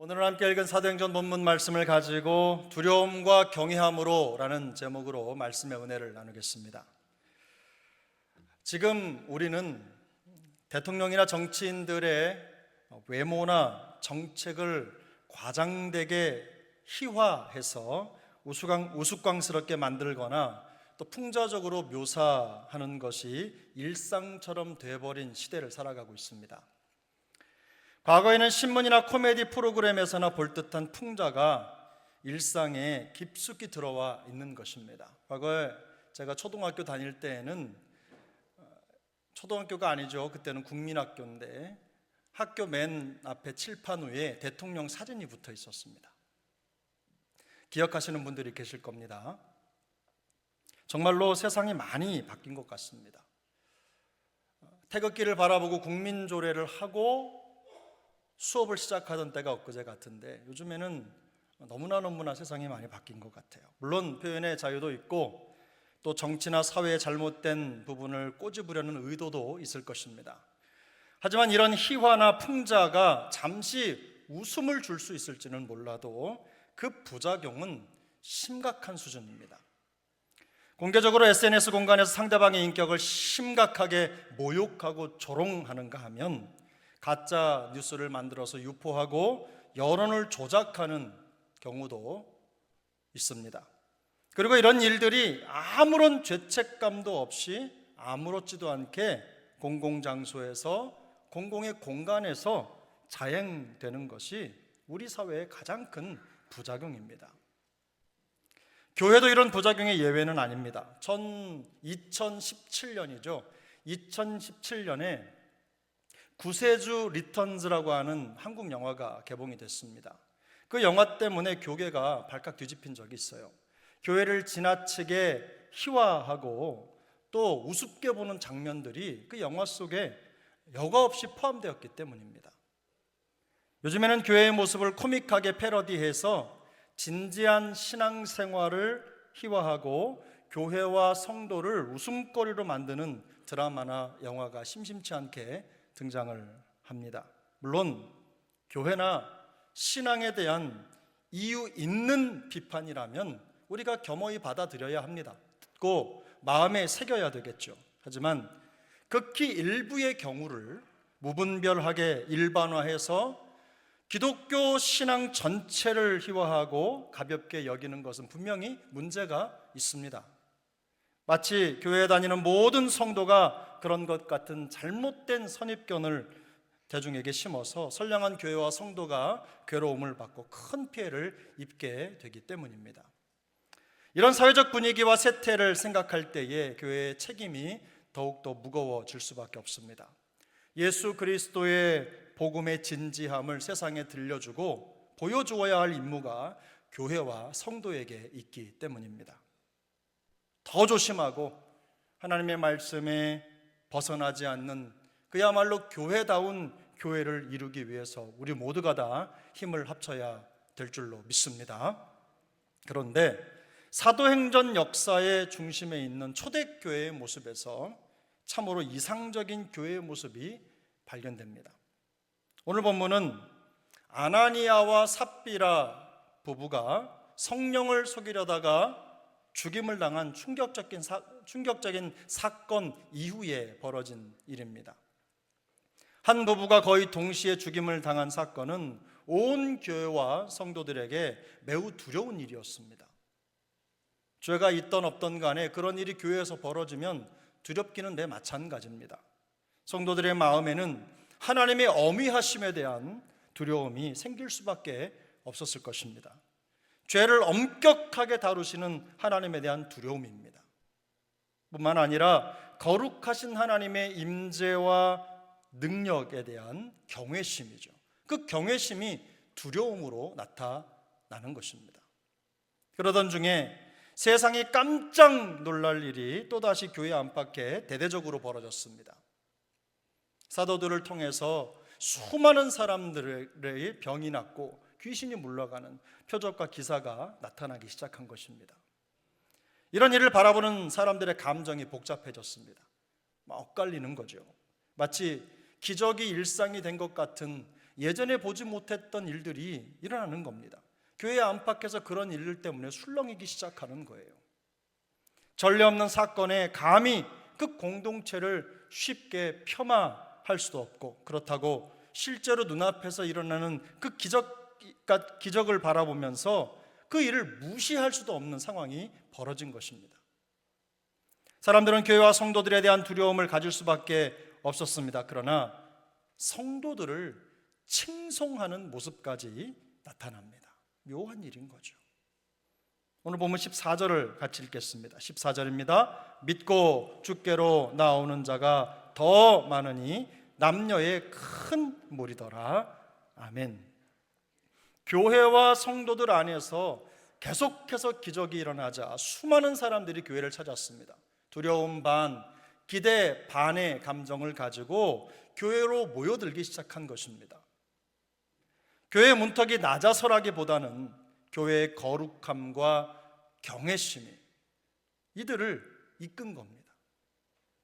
오늘 함께 읽은 사도행전 본문 말씀을 가지고 두려움과 경외함으로 라는 제목으로 말씀의 은혜를 나누겠습니다. 지금 우리는 대통령이나 정치인들의 외모나 정책을 과장되게 희화해서 우스꽝스럽게 만들거나 또 풍자적으로 묘사하는 것이 일상처럼 돼버린 시대를 살아가고 있습니다. 과거에는 신문이나 코미디 프로그램에서나 볼 듯한 풍자가 일상에 깊숙이 들어와 있는 것입니다. 과거에 제가 초등학교 다닐 때에는 초등학교가 아니죠. 그때는 국민학교인데 학교 맨 앞에 칠판 위에 대통령 사진이 붙어 있었습니다. 기억하시는 분들이 계실 겁니다. 정말로 세상이 많이 바뀐 것 같습니다. 태극기를 바라보고 국민조례를 하고 수업을 시작하던 때가 엊그제 같은데 요즘에는 너무나 세상이 많이 바뀐 것 같아요. 물론 표현의 자유도 있고 또 정치나 사회의 잘못된 부분을 꼬집으려는 의도도 있을 것입니다. 하지만 이런 희화나 풍자가 잠시 웃음을 줄 수 있을지는 몰라도 그 부작용은 심각한 수준입니다. 공개적으로 SNS 공간에서 상대방의 인격을 심각하게 모욕하고 조롱하는가 하면 가짜 뉴스를 만들어서 유포하고 여론을 조작하는 경우도 있습니다. 그리고 이런 일들이 아무런 죄책감도 없이 아무렇지도 않게 공공장소에서 공공의 공간에서 자행되는 것이 우리 사회의 가장 큰 부작용입니다. 교회도 이런 부작용의 예외는 아닙니다. 2017년이죠. 2017년에 구세주 리턴즈라고 하는 한국 영화가 개봉이 됐습니다. 그 영화 때문에 교계가 발칵 뒤집힌 적이 있어요. 교회를 지나치게 희화하고 또 우습게 보는 장면들이 그 영화 속에 여과 없이 포함되었기 때문입니다. 요즘에는 교회의 모습을 코믹하게 패러디해서 진지한 신앙생활을 희화하고 교회와 성도를 웃음거리로 만드는 드라마나 영화가 심심치 않게 등장을 합니다. 물론 교회나 신앙에 대한 이유 있는 비판이라면 우리가 겸허히 받아들여야 합니다. 듣고 마음에 새겨야 되겠죠. 하지만 극히 일부의 경우를 무분별하게 일반화해서 기독교 신앙 전체를 희화하고 가볍게 여기는 것은 분명히 문제가 있습니다. 마치 교회에 다니는 모든 성도가 그런 것 같은 잘못된 선입견을 대중에게 심어서 선량한 교회와 성도가 괴로움을 받고 큰 피해를 입게 되기 때문입니다. 이런 사회적 분위기와 세태를 생각할 때에 교회의 책임이 더욱더 무거워질 수밖에 없습니다. 예수 그리스도의 복음의 진지함을 세상에 들려주고 보여주어야 할 임무가 교회와 성도에게 있기 때문입니다. 더 조심하고 하나님의 말씀에 벗어나지 않는 그야말로 교회다운 교회를 이루기 위해서 우리 모두가 다 힘을 합쳐야 될 줄로 믿습니다. 그런데 사도행전 역사의 중심에 있는 초대교회의 모습에서 참으로 이상적인 교회의 모습이 발견됩니다. 오늘 본문은 아나니아와 삽비라 부부가 성령을 속이려다가 죽임을 당한 충격적인 사건 이후에 벌어진 일입니다. 한 부부가 거의 동시에 죽임을 당한 사건은 온 교회와 성도들에게 매우 두려운 일이었습니다. 죄가 있던 없던 간에 그런 일이 교회에서 벌어지면 두렵기는 내 마찬가지입니다. 성도들의 마음에는 하나님의 어미하심에 대한 두려움이 생길 수밖에 없었을 것입니다. 죄를 엄격하게 다루시는 하나님에 대한 두려움입니다. 뿐만 아니라 거룩하신 하나님의 임재와 능력에 대한 경외심이죠. 그 경외심이 두려움으로 나타나는 것입니다. 그러던 중에 세상이 깜짝 놀랄 일이 또다시 교회 안팎에 대대적으로 벌어졌습니다. 사도들을 통해서 수많은 사람들의 병이 낫고 귀신이 물러가는 표적과 기사가 나타나기 시작한 것입니다. 이런 일을 바라보는 사람들의 감정이 복잡해졌습니다. 막 엇갈리는 거죠. 마치 기적이 일상이 된 것 같은 예전에 보지 못했던 일들이 일어나는 겁니다. 교회 안팎에서 그런 일들 때문에 술렁이기 시작하는 거예요. 전례 없는 사건에 감히 그 공동체를 쉽게 폄하할 수도 없고, 그렇다고 실제로 눈앞에서 일어나는 그 기적을 바라보면서 그 일을 무시할 수도 없는 상황이 벌어진 것입니다. 사람들은 교회와 성도들에 대한 두려움을 가질 수밖에 없었습니다. 그러나 성도들을 칭송하는 모습까지 나타납니다. 묘한 일인 거죠. 오늘 보면 14절을 같이 읽겠습니다. 14절입니다. 믿고 주께로 나오는 자가 더 많으니 남녀의 큰 무리더라. 아멘. 교회와 성도들 안에서 계속해서 기적이 일어나자 수많은 사람들이 교회를 찾았습니다. 두려움 반, 기대 반의 감정을 가지고 교회로 모여들기 시작한 것입니다. 교회 문턱이 낮아서라기보다는 교회의 거룩함과 경외심이 이들을 이끈 겁니다.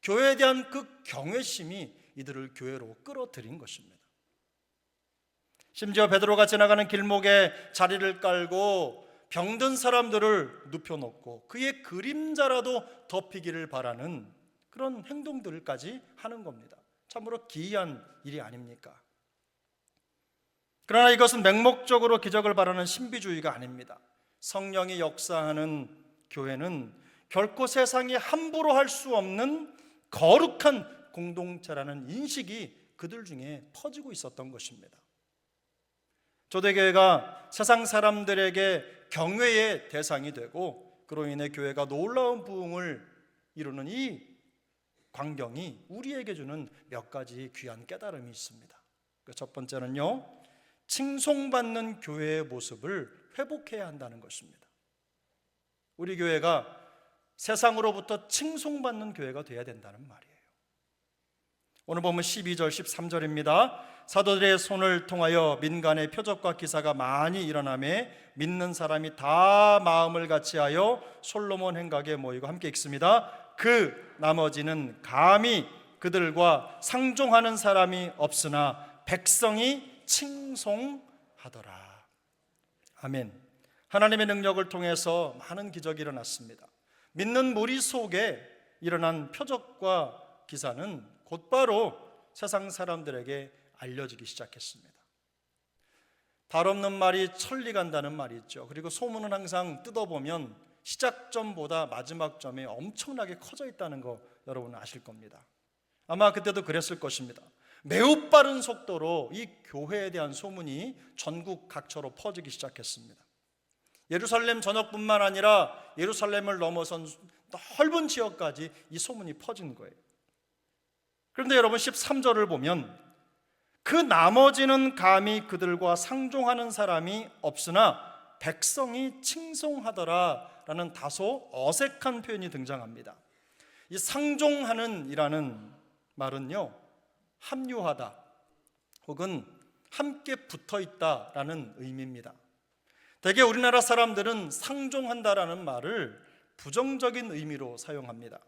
교회에 대한 그 경외심이 이들을 교회로 끌어들인 것입니다. 심지어 베드로가 지나가는 길목에 자리를 깔고 병든 사람들을 눕혀놓고 그의 그림자라도 덮이기를 바라는 그런 행동들까지 하는 겁니다. 참으로 기이한 일이 아닙니까? 그러나 이것은 맹목적으로 기적을 바라는 신비주의가 아닙니다. 성령이 역사하는 교회는 결코 세상이 함부로 할 수 없는 거룩한 공동체라는 인식이 그들 중에 퍼지고 있었던 것입니다. 초대교회가 세상 사람들에게 경외의 대상이 되고 그로 인해 교회가 놀라운 부흥을 이루는 이 광경이 우리에게 주는 몇 가지 귀한 깨달음이 있습니다. 첫 번째는요, 칭송받는 교회의 모습을 회복해야 한다는 것입니다. 우리 교회가 세상으로부터 칭송받는 교회가 되어야 된다는 말이에요. 오늘 보면 12절 13절입니다. 사도들의 손을 통하여 민간의 표적과 기사가 많이 일어나매 믿는 사람이 다 마음을 같이하여 솔로몬 행각에 모이고, 함께 읽습니다. 그 나머지는 감히 그들과 상종하는 사람이 없으나 백성이 칭송하더라. 아멘. 하나님의 능력을 통해서 많은 기적이 일어났습니다. 믿는 무리 속에 일어난 표적과 기사는 곧바로 세상 사람들에게 알려지기 시작했습니다. 달 없는 말이 천리 간다는 말이 있죠. 그리고 소문은 항상 뜯어보면 시작점보다 마지막 점이 엄청나게 커져 있다는 거 여러분은 아실 겁니다. 아마 그때도 그랬을 것입니다. 매우 빠른 속도로 이 교회에 대한 소문이 전국 각처로 퍼지기 시작했습니다. 예루살렘 전역뿐만 아니라 예루살렘을 넘어선 넓은 지역까지 이 소문이 퍼진 거예요. 그런데 여러분 13절을 보면 그 나머지는 감히 그들과 상종하는 사람이 없으나 백성이 칭송하더라 라는 다소 어색한 표현이 등장합니다. 이 상종하는 이라는 말은요, 합류하다 혹은 함께 붙어있다 라는 의미입니다. 대개 우리나라 사람들은 상종한다라는 말을 부정적인 의미로 사용합니다.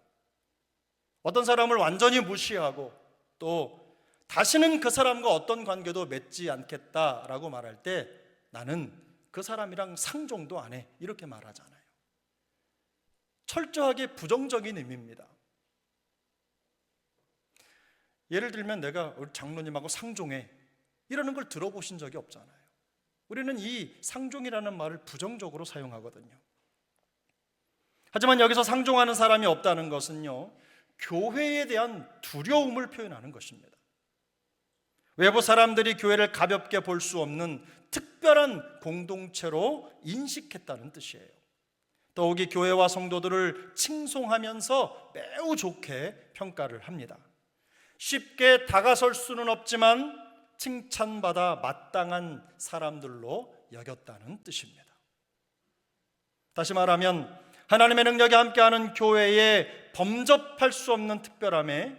어떤 사람을 완전히 무시하고 또 다시는 그 사람과 어떤 관계도 맺지 않겠다라고 말할 때 나는 그 사람이랑 상종도 안 해, 이렇게 말하잖아요. 철저하게 부정적인 의미입니다. 예를 들면 내가 우리 장로님하고 상종해, 이러는 걸 들어보신 적이 없잖아요. 우리는 이 상종이라는 말을 부정적으로 사용하거든요. 하지만 여기서 상종하는 사람이 없다는 것은요, 교회에 대한 두려움을 표현하는 것입니다. 외부 사람들이 교회를 가볍게 볼 수 없는 특별한 공동체로 인식했다는 뜻이에요. 더욱이 교회와 성도들을 칭송하면서 매우 좋게 평가를 합니다. 쉽게 다가설 수는 없지만 칭찬받아 마땅한 사람들로 여겼다는 뜻입니다. 다시 말하면 하나님의 능력이 함께하는 교회에 범접할 수 없는 특별함에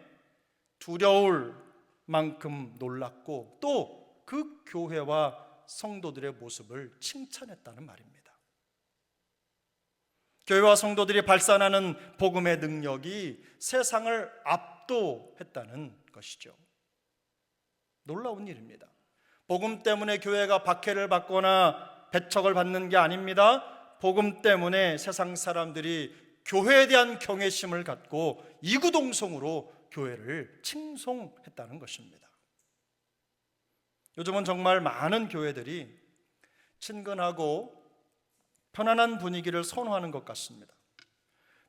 두려울 만큼 놀랐고 또 그 교회와 성도들의 모습을 칭찬했다는 말입니다. 교회와 성도들이 발산하는 복음의 능력이 세상을 압도했다는 것이죠. 놀라운 일입니다. 복음 때문에 교회가 박해를 받거나 배척을 받는 게 아닙니다. 복음 때문에 세상 사람들이 교회에 대한 경외심을 갖고 이구동성으로 교회를 칭송했다는 것입니다. 요즘은 정말 많은 교회들이 친근하고 편안한 분위기를 선호하는 것 같습니다.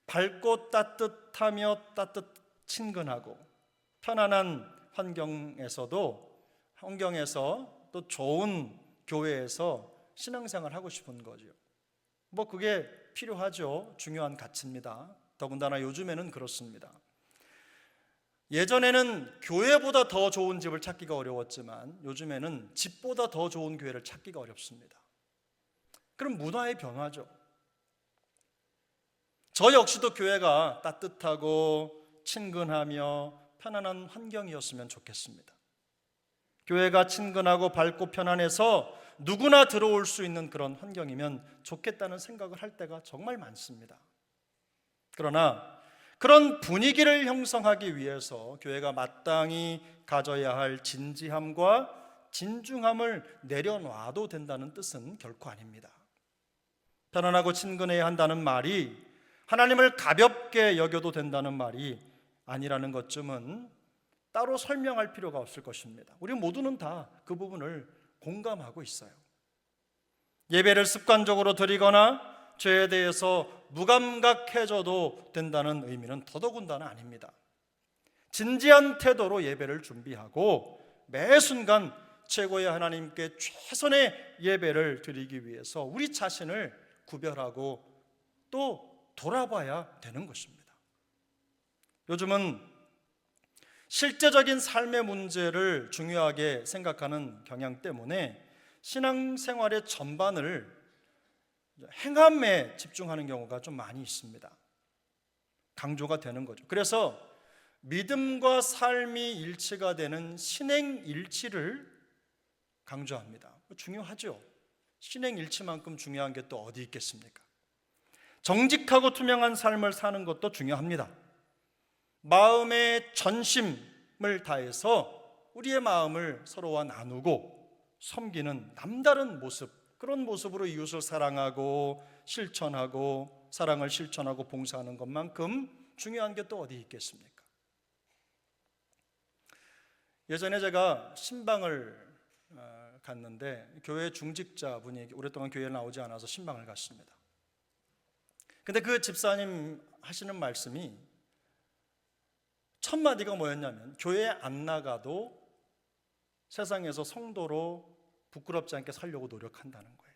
밝고 따뜻하며 친근하고 편안한 환경에서 또 좋은 교회에서 신앙생활 하고 싶은 거죠. 그게 필요하죠. 중요한 가치입니다. 더군다나 요즘에는 그렇습니다. 예전에는 교회보다 더 좋은 집을 찾기가 어려웠지만 요즘에는 집보다 더 좋은 교회를 찾기가 어렵습니다. 그럼 문화의 변화죠. 저 역시도 교회가 따뜻하고 친근하며 편안한 환경이었으면 좋겠습니다. 교회가 친근하고 밝고 편안해서 누구나 들어올 수 있는 그런 환경이면 좋겠다는 생각을 할 때가 정말 많습니다. 그러나 그런 분위기를 형성하기 위해서 교회가 마땅히 가져야 할 진지함과 진중함을 내려놔도 된다는 뜻은 결코 아닙니다. 편안하고 친근해야 한다는 말이 하나님을 가볍게 여겨도 된다는 말이 아니라는 것쯤은 따로 설명할 필요가 없을 것입니다. 우리 모두는 다 그 부분을 공감하고 있어요. 예배를 습관적으로 드리거나 죄에 대해서 무감각해져도 된다는 의미는 더더군다나 아닙니다. 진지한 태도로 예배를 준비하고 매 순간 최고의 하나님께 최선의 예배를 드리기 위해서 우리 자신을 구별하고 또 돌아봐야 되는 것입니다. 요즘은 실제적인 삶의 문제를 중요하게 생각하는 경향 때문에 신앙생활의 전반을 행함에 집중하는 경우가 좀 많이 있습니다. 강조가 되는 거죠. 그래서 믿음과 삶이 일치가 되는 신행일치를 강조합니다. 중요하죠. 신행일치만큼 중요한 게 또 어디 있겠습니까? 정직하고 투명한 삶을 사는 것도 중요합니다. 마음의 전심을 다해서 우리의 마음을 서로와 나누고 섬기는 남다른 모습, 그런 모습으로 이웃을 사랑하고 실천하고 사랑을 실천하고 봉사하는 것만큼 중요한 게 또 어디 있겠습니까? 예전에 제가 신방을 갔는데 교회 중직자분이 오랫동안 교회에 나오지 않아서 신방을 갔습니다. 근데 그 집사님 하시는 말씀이 첫 마디가 뭐였냐면 교회에 안 나가도 세상에서 성도로 부끄럽지 않게 살려고 노력한다는 거예요.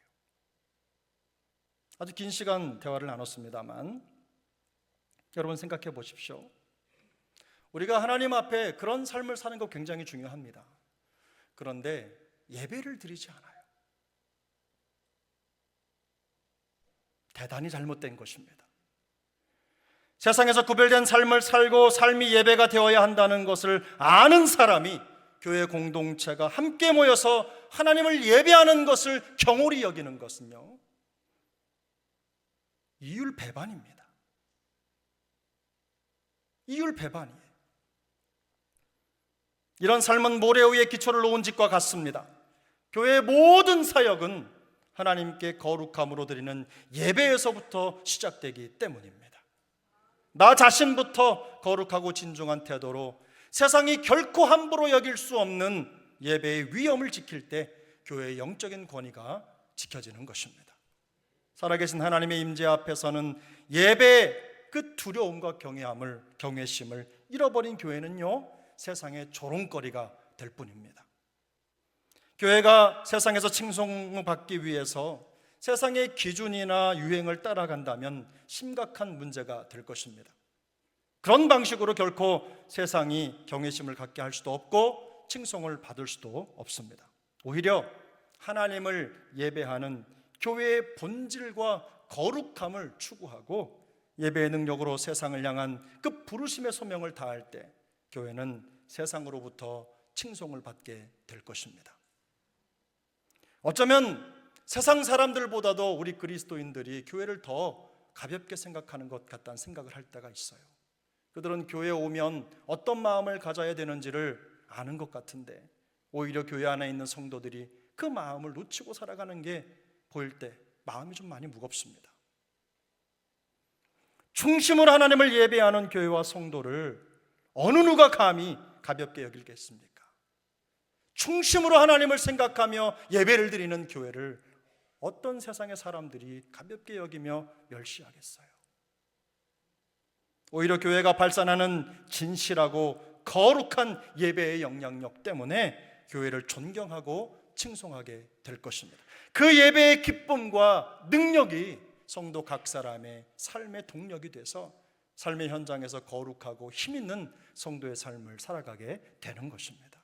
아주 긴 시간 대화를 나눴습니다만 여러분 생각해 보십시오. 우리가 하나님 앞에 그런 삶을 사는 거 굉장히 중요합니다. 그런데 예배를 드리지 않아요. 대단히 잘못된 것입니다. 세상에서 구별된 삶을 살고 삶이 예배가 되어야 한다는 것을 아는 사람이 교회 공동체가 함께 모여서 하나님을 예배하는 것을 경홀히 여기는 것은요, 이율배반입니다. 이율배반이에요. 이런 삶은 모래 위에 기초를 놓은 집과 같습니다. 교회의 모든 사역은 하나님께 거룩함으로 드리는 예배에서부터 시작되기 때문입니다. 나 자신부터 거룩하고 진중한 태도로 세상이 결코 함부로 여길 수 없는 예배의 위엄을 지킬 때 교회의 영적인 권위가 지켜지는 것입니다. 살아계신 하나님의 임재 앞에서는 예배의 그 두려움과 경외심을 잃어버린 교회는요, 세상의 조롱거리가 될 뿐입니다. 교회가 세상에서 칭송받기 위해서 세상의 기준이나 유행을 따라간다면 심각한 문제가 될 것입니다. 그런 방식으로 결코 세상이 경외심을 갖게 할 수도 없고 칭송을 받을 수도 없습니다. 오히려 하나님을 예배하는 교회의 본질과 거룩함을 추구하고 예배의 능력으로 세상을 향한 그 부르심의 소명을 다할 때 교회는 세상으로부터 칭송을 받게 될 것입니다. 어쩌면 세상 사람들보다도 우리 그리스도인들이 교회를 더 가볍게 생각하는 것 같다는 생각을 할 때가 있어요. 그들은 교회에 오면 어떤 마음을 가져야 되는지를 아는 것 같은데 오히려 교회 안에 있는 성도들이 그 마음을 놓치고 살아가는 게 보일 때 마음이 좀 많이 무겁습니다. 중심으로 하나님을 예배하는 교회와 성도를 어느 누가 감히 가볍게 여기겠습니까? 중심으로 하나님을 생각하며 예배를 드리는 교회를 어떤 세상의 사람들이 가볍게 여기며 멸시하겠어요? 오히려 교회가 발산하는 진실하고 거룩한 예배의 영향력 때문에 교회를 존경하고 칭송하게 될 것입니다. 그 예배의 기쁨과 능력이 성도 각 사람의 삶의 동력이 돼서 삶의 현장에서 거룩하고 힘있는 성도의 삶을 살아가게 되는 것입니다.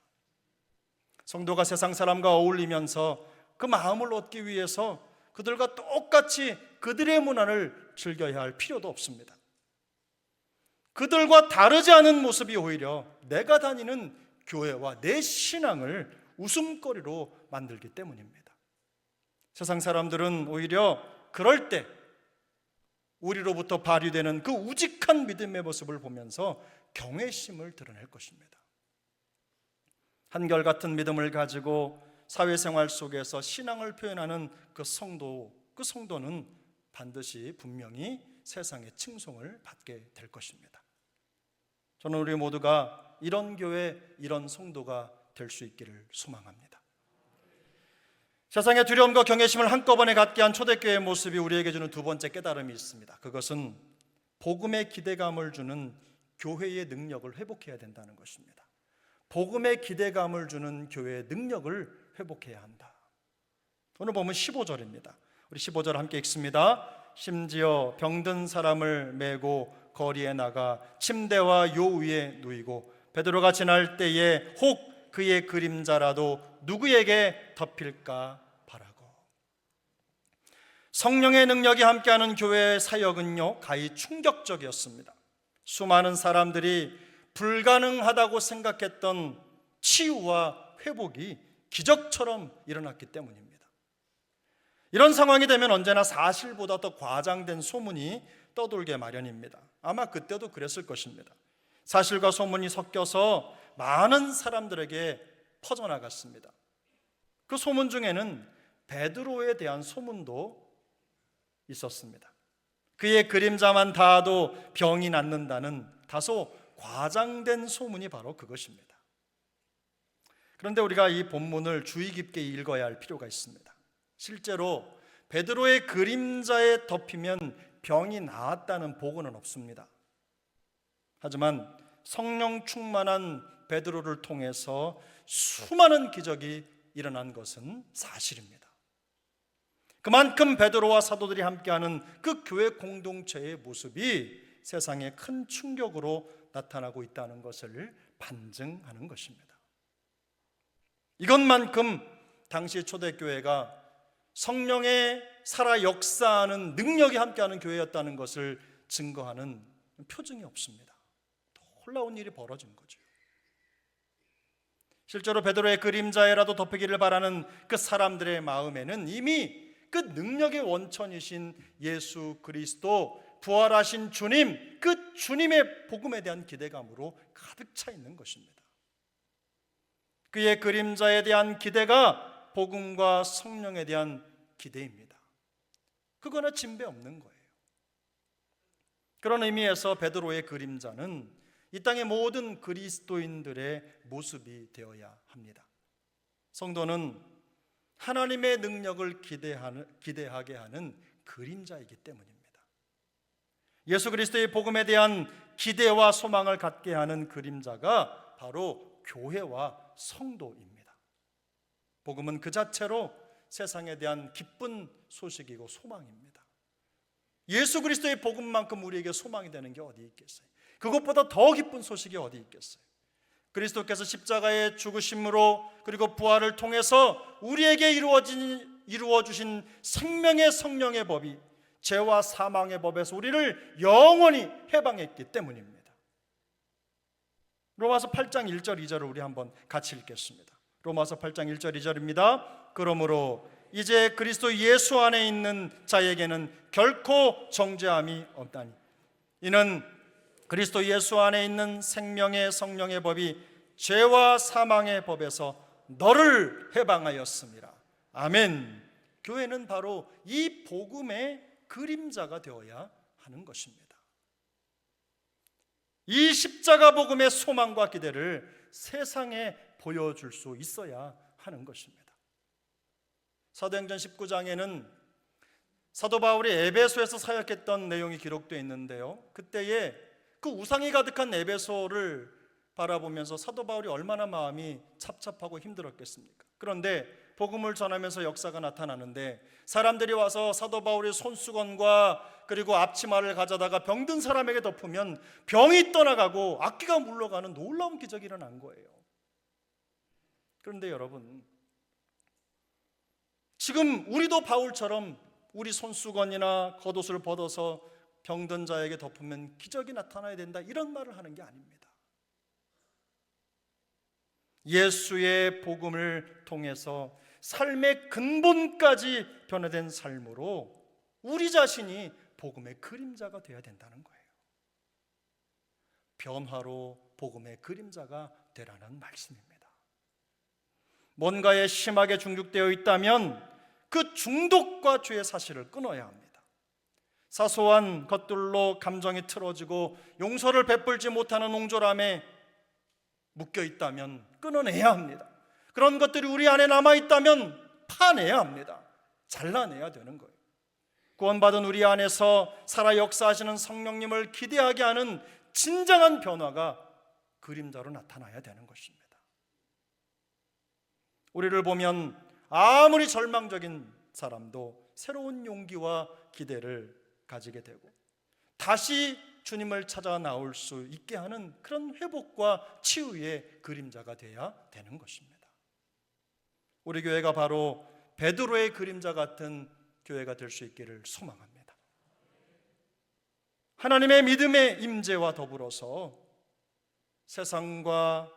성도가 세상 사람과 어울리면서 그 마음을 얻기 위해서 그들과 똑같이 그들의 문화를 즐겨야 할 필요도 없습니다. 그들과 다르지 않은 모습이 오히려 내가 다니는 교회와 내 신앙을 웃음거리로 만들기 때문입니다. 세상 사람들은 오히려 그럴 때 우리로부터 발휘되는 그 우직한 믿음의 모습을 보면서 경외심을 드러낼 것입니다. 한결같은 믿음을 가지고 사회생활 속에서 신앙을 표현하는 그 성도는 반드시 분명히 세상의 칭송을 받게 될 것입니다. 저는 우리 모두가 이런 교회, 이런 성도가 될 수 있기를 소망합니다. 세상의 두려움과 경외심을 한꺼번에 갖게 한 초대교회의 모습이 우리에게 주는 두 번째 깨달음이 있습니다. 그것은 복음의 기대감을 주는 교회의 능력을 회복해야 된다는 것입니다. 복음의 기대감을 주는 교회의 능력을 회복해야 한다. 오늘 보면 15절입니다. 우리 15절 함께 읽습니다. 심지어 병든 사람을 메고 거리에 나가 침대와 요 위에 누이고 베드로가 지날 때에 혹 그의 그림자라도 누구에게 덮일까 바라고. 성령의 능력이 함께하는 교회의 사역은요 가히 충격적이었습니다. 수많은 사람들이 불가능하다고 생각했던 치유와 회복이 기적처럼 일어났기 때문입니다. 이런 상황이 되면 언제나 사실보다 더 과장된 소문이 떠돌게 마련입니다. 아마 그때도 그랬을 것입니다. 사실과 소문이 섞여서 많은 사람들에게 퍼져나갔습니다. 그 소문 중에는 베드로에 대한 소문도 있었습니다. 그의 그림자만 닿아도 병이 낫는다는 다소 과장된 소문이 바로 그것입니다. 그런데 우리가 이 본문을 주의 깊게 읽어야 할 필요가 있습니다. 실제로 베드로의 그림자에 덮이면 병이 나았다는 보고는 없습니다. 하지만 성령 충만한 베드로를 통해서 수많은 기적이 일어난 것은 사실입니다. 그만큼 베드로와 사도들이 함께하는 그 교회 공동체의 모습이 세상에 큰 충격으로 나타나고 있다는 것을 반증하는 것입니다. 이것만큼 당시 초대교회가 성령의 살아 역사하는 능력이 함께하는 교회였다는 것을 증거하는 표징이 없습니다. 놀라운 일이 벌어진 거죠. 실제로 베드로의 그림자에라도 덮이기를 바라는 그 사람들의 마음에는 이미 그 능력의 원천이신 예수 그리스도, 부활하신 주님, 그 주님의 복음에 대한 기대감으로 가득 차 있는 것입니다. 그의 그림자에 대한 기대가 복음과 성령에 대한 기대입니다. 그거나 진배 없는 거예요. 그런 의미에서 베드로의 그림자는 이 땅의 모든 그리스도인들의 모습이 되어야 합니다. 성도는 하나님의 능력을 기대하게 하는 그림자이기 때문입니다. 예수 그리스도의 복음에 대한 기대와 소망을 갖게 하는 그림자가 바로 교회와 성도입니다. 복음은 그 자체로 세상에 대한 기쁜 소식이고 소망입니다. 예수 그리스도의 복음만큼 우리에게 소망이 되는 게 어디 있겠어요? 그것보다 더 기쁜 소식이 어디 있겠어요? 그리스도께서 십자가의 죽으심으로 그리고 부활을 통해서 우리에게 이루어주신 생명의 성령의 법이 죄와 사망의 법에서 우리를 영원히 해방했기 때문입니다. 로마서 8장 1절 2절을 우리 한번 같이 읽겠습니다. 로마서 8장 1절 2절입니다. 그러므로 이제 그리스도 예수 안에 있는 자에게는 결코 정죄함이 없다니 이는 그리스도 예수 안에 있는 생명의 성령의 법이 죄와 사망의 법에서 너를 해방하였습니다. 아멘. 교회는 바로 이 복음의 그림자가 되어야 하는 것입니다. 이 십자가 복음의 소망과 기대를 세상에 보여줄 수 있어야 하는 것입니다. 사도행전 19장에는 사도 바울이 에베소에서 사역했던 내용이 기록되어 있는데요, 그때에 그 우상이 가득한 에베소를 바라보면서 사도 바울이 얼마나 마음이 찹찹하고 힘들었겠습니까? 그런데 복음을 전하면서 역사가 나타나는데 사람들이 와서 사도 바울의 손수건과 그리고 앞치마를 가져다가 병든 사람에게 덮으면 병이 떠나가고 악귀가 물러가는 놀라운 기적이 일어난 거예요. 그런데 여러분, 지금 우리도 바울처럼 우리 손수건이나 겉옷을 벗어서 병든 자에게 덮으면 기적이 나타나야 된다, 이런 말을 하는 게 아닙니다. 예수의 복음을 통해서 삶의 근본까지 변화된 삶으로 우리 자신이 복음의 그림자가 되어야 된다는 거예요. 변화로 복음의 그림자가 되라는 말씀입니다. 뭔가에 심하게 중독되어 있다면 그 중독과 죄의 사실을 끊어야 합니다. 사소한 것들로 감정이 틀어지고 용서를 베풀지 못하는 옹졸함에 묶여 있다면 끊어내야 합니다. 그런 것들이 우리 안에 남아 있다면 파내야 합니다. 잘라내야 되는 거예요. 구원받은 우리 안에서 살아 역사하시는 성령님을 기대하게 하는 진정한 변화가 그림자로 나타나야 되는 것입니다. 우리를 보면 아무리 절망적인 사람도 새로운 용기와 기대를 가지게 되고 다시 주님을 찾아 나올 수 있게 하는 그런 회복과 치유의 그림자가 되어야 되는 것입니다. 우리 교회가 바로 베드로의 그림자 같은 교회가 될 수 있기를 소망합니다. 하나님의 믿음의 임재와 더불어서 세상과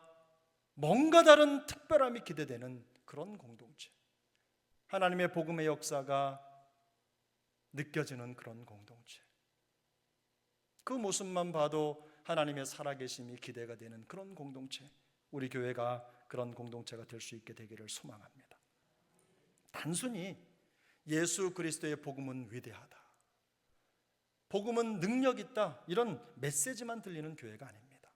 뭔가 다른 특별함이 기대되는 그런 공동체, 하나님의 복음의 역사가 느껴지는 그런 공동체, 그 모습만 봐도 하나님의 살아계심이 기대가 되는 그런 공동체, 우리 교회가 그런 공동체가 될 수 있게 되기를 소망합니다. 단순히 예수 그리스도의 복음은 위대하다, 복음은 능력 있다, 이런 메시지만 들리는 교회가 아닙니다.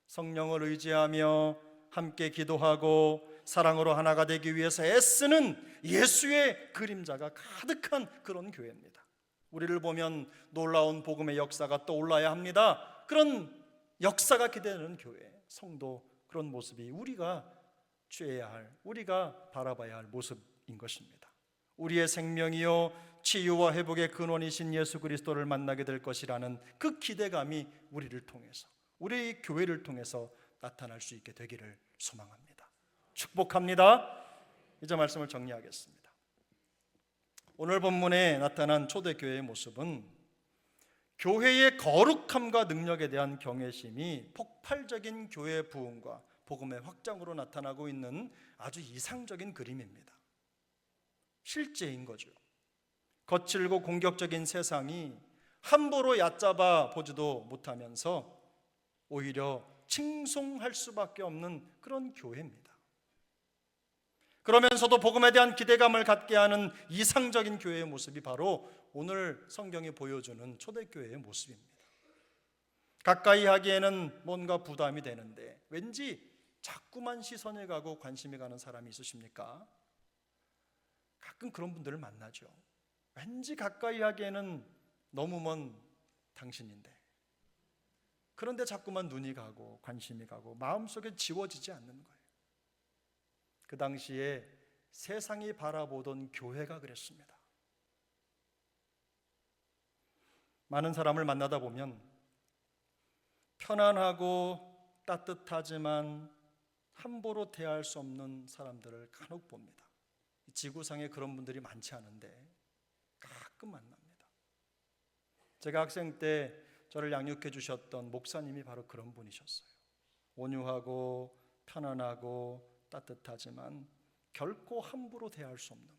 성령을 의지하며 함께 기도하고 사랑으로 하나가 되기 위해서 애쓰는 예수의 그림자가 가득한 그런 교회입니다. 우리를 보면 놀라운 복음의 역사가 떠올라야 합니다. 그런 역사가 기대되는 교회, 성도, 그런 모습이 우리가 취해야 할, 우리가 바라봐야 할 모습인 것입니다. 우리의 생명이요 치유와 회복의 근원이신 예수 그리스도를 만나게 될 것이라는 그 기대감이 우리를 통해서, 우리 교회를 통해서 나타날 수 있게 되기를 소망합니다. 축복합니다. 이제 말씀을 정리하겠습니다. 오늘 본문에 나타난 초대교회의 모습은 교회의 거룩함과 능력에 대한 경외심이 폭발적인 교회 부흥과 복음의 확장으로 나타나고 있는 아주 이상적인 그림입니다. 실제인 거죠. 거칠고 공격적인 세상이 함부로 얕잡아 보지도 못하면서 오히려 칭송할 수밖에 없는 그런 교회입니다. 그러면서도 복음에 대한 기대감을 갖게 하는 이상적인 교회의 모습이 바로 오늘 성경이 보여주는 초대교회의 모습입니다. 가까이 하기에는 뭔가 부담이 되는데 왠지 자꾸만 시선이 가고 관심이 가는 사람이 있으십니까? 가끔 그런 분들을 만나죠. 왠지 가까이 하기에는 너무 먼 당신인데, 그런데 자꾸만 눈이 가고 관심이 가고 마음속에 지워지지 않는 거예요. 그 당시에 세상이 바라보던 교회가 그랬습니다. 많은 사람을 만나다 보면 편안하고 따뜻하지만 함부로 대할 수 없는 사람들을 간혹 봅니다. 지구상에 그런 분들이 많지 않은데 가끔 만납니다. 제가 학생 때 저를 양육해 주셨던 목사님이 바로 그런 분이셨어요. 온유하고 편안하고 따뜻하지만 결코 함부로 대할 수 없는 분.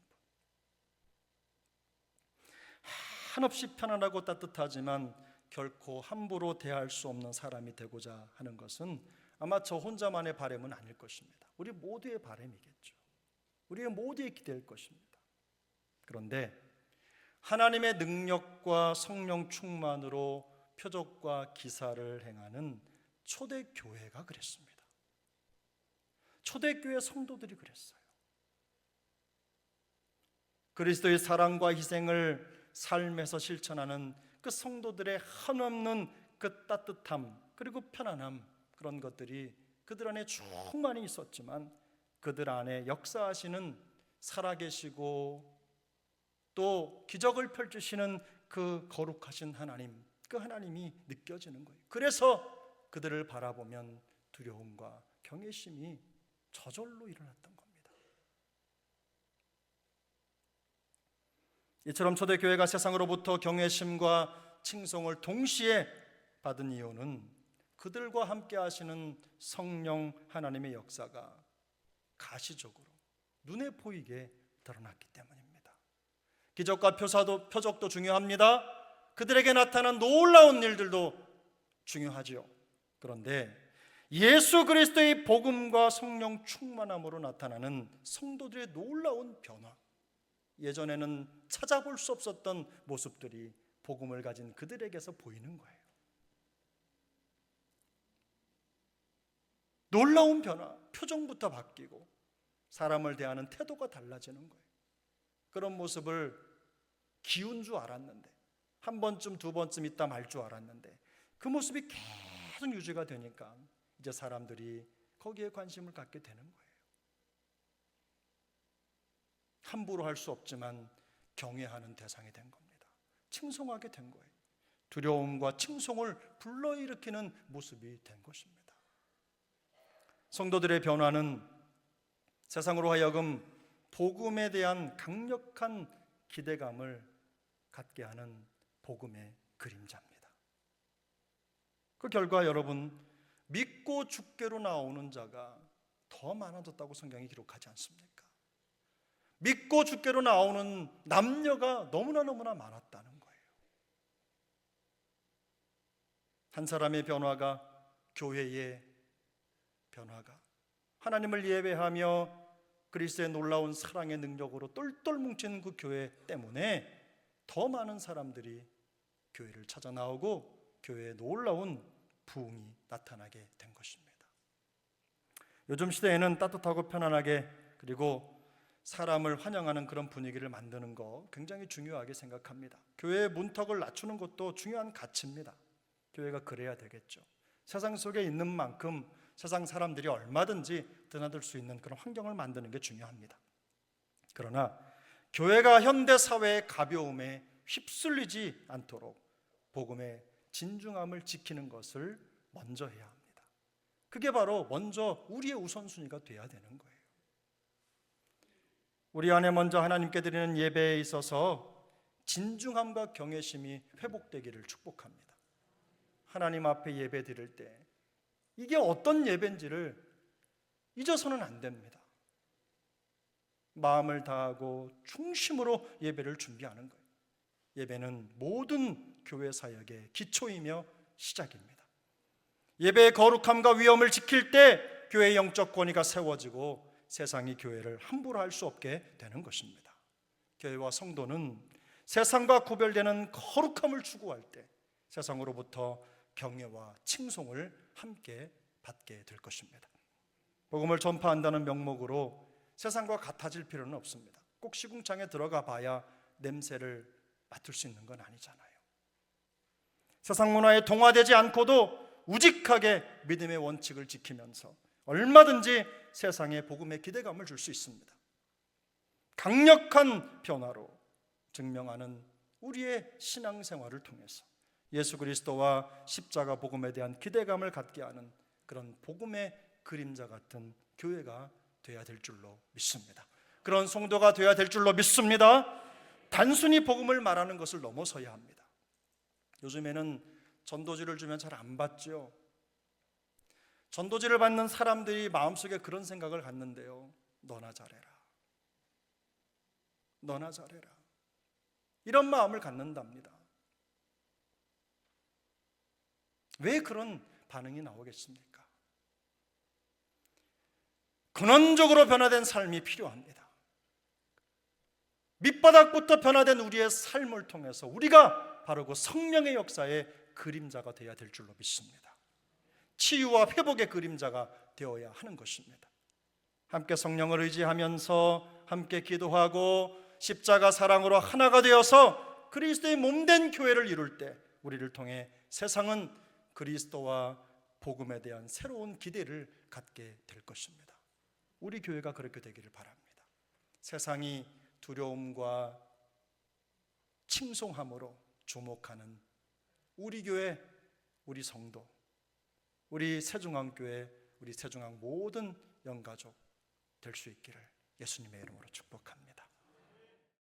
한없이 편안하고 따뜻하지만 결코 함부로 대할 수 없는 사람이 되고자 하는 것은 아마 저 혼자만의 바람은 아닐 것입니다. 우리 모두의 바람이겠죠. 우리의 모두의 기대일 것입니다. 그런데 하나님의 능력과 성령 충만으로 표적과 기사를 행하는 초대교회가 그랬습니다. 초대교회 성도들이 그랬어요. 그리스도의 사랑과 희생을 삶에서 실천하는 그 성도들의 한없는 그 따뜻함 그리고 편안함, 그런 것들이 그들 안에 충만히 있었지만 그들 안에 역사하시는 살아계시고 또 기적을 펼치시는 그 거룩하신 하나님, 그 하나님이 느껴지는 거예요. 그래서 그들을 바라보면 두려움과 경외심이 저절로 일어났던 겁니다. 이처럼 초대교회가 세상으로부터 경외심과 칭송을 동시에 받은 이유는 그들과 함께 하시는 성령 하나님의 역사가 가시적으로 눈에 보이게 드러났기 때문입니다. 기적과 표적도 중요합니다. 그들에게 나타난 놀라운 일들도 중요하지요. 그런데 예수 그리스도의 복음과 성령 충만함으로 나타나는 성도들의 놀라운 변화, 예전에는 찾아볼 수 없었던 모습들이 복음을 가진 그들에게서 보이는 거예요. 놀라운 변화, 표정부터 바뀌고 사람을 대하는 태도가 달라지는 거예요. 그런 모습을 기운 줄 알았는데, 한 번쯤 두 번쯤 있다 말 줄 알았는데 그 모습이 계속 유지가 되니까 이제 사람들이 거기에 관심을 갖게 되는 거예요. 함부로 할 수 없지만 경외하는 대상이 된 겁니다. 칭송하게 된 거예요. 두려움과 칭송을 불러일으키는 모습이 된 것입니다. 성도들의 변화는 세상으로 하여금 복음에 대한 강력한 기대감을 갖게 하는 복음의 그림자입니다. 그 결과 여러분, 믿고 죽게로 나오는 자가 더 많아졌다고 성경이 기록하지 않습니까? 믿고 죽게로 나오는 남녀가 너무나 많았다는 거예요. 한 사람의 변화가, 교회의 변화가, 하나님을 예배하며 그리스도의 놀라운 사랑의 능력으로 똘똘 뭉친 그 교회 때문에 더 많은 사람들이 교회를 찾아 나오고 교회에 놀라운 부흥이 나타나게 된 것입니다. 요즘 시대에는 따뜻하고 편안하게 그리고 사람을 환영하는 그런 분위기를 만드는 거 굉장히 중요하게 생각합니다. 교회의 문턱을 낮추는 것도 중요한 가치입니다. 교회가 그래야 되겠죠. 세상 속에 있는 만큼 세상 사람들이 얼마든지 드나들 수 있는 그런 환경을 만드는 게 중요합니다. 그러나 교회가 현대 사회의 가벼움에 휩쓸리지 않도록 복음의 진중함을 지키는 것을 먼저 해야 합니다. 그게 바로 먼저 우리의 우선순위가 돼야 되는 거예요. 우리 안에 먼저 하나님께 드리는 예배에 있어서 진중함과 경외심이 회복되기를 축복합니다. 하나님 앞에 예배 드릴 때 이게 어떤 예배인지를 잊어서는 안 됩니다. 마음을 다하고 중심으로 예배를 준비하는 거예요. 예배는 모든 교회 사역의 기초이며 시작입니다. 예배의 거룩함과 위엄을 지킬 때 교회의 영적 권위가 세워지고 세상이 교회를 함부로 할 수 없게 되는 것입니다. 교회와 성도는 세상과 구별되는 거룩함을 추구할 때 세상으로부터 경외와 칭송을 함께 받게 될 것입니다. 복음을 전파한다는 명목으로 세상과 같아질 필요는 없습니다. 꼭 시궁창에 들어가 봐야 냄새를 맡을 수 있는 건 아니잖아요. 세상 문화에 동화되지 않고도 우직하게 믿음의 원칙을 지키면서 얼마든지 세상에 복음의 기대감을 줄 수 있습니다. 강력한 변화로 증명하는 우리의 신앙생활을 통해서 예수 그리스도와 십자가 복음에 대한 기대감을 갖게 하는 그런 복음의 그림자 같은 교회가 되어야 될 줄로 믿습니다. 그런 성도가 되어야 될 줄로 믿습니다. 단순히 복음을 말하는 것을 넘어서야 합니다. 요즘에는 전도지를 주면 잘 안 받죠. 전도지를 받는 사람들이 마음속에 그런 생각을 갖는데요, 너나 잘해라, 너나 잘해라, 이런 마음을 갖는답니다. 왜 그런 반응이 나오겠습니까? 근원적으로 변화된 삶이 필요합니다. 밑바닥부터 변화된 우리의 삶을 통해서 우리가 바로 그 성령의 역사의 그림자가 되어야 될 줄로 믿습니다. 치유와 회복의 그림자가 되어야 하는 것입니다. 함께 성령을 의지하면서 함께 기도하고 십자가 사랑으로 하나가 되어서 그리스도의 몸된 교회를 이룰 때 우리를 통해 세상은 그리스도와 복음에 대한 새로운 기대를 갖게 될 것입니다. 우리 교회가 그렇게 되기를 바랍니다. 세상이 두려움과 칭송함으로 주목하는 우리 교회, 우리 성도, 우리 새중앙교회, 우리 새중앙 모든 영가족 될 수 있기를 예수님의 이름으로 축복합니다.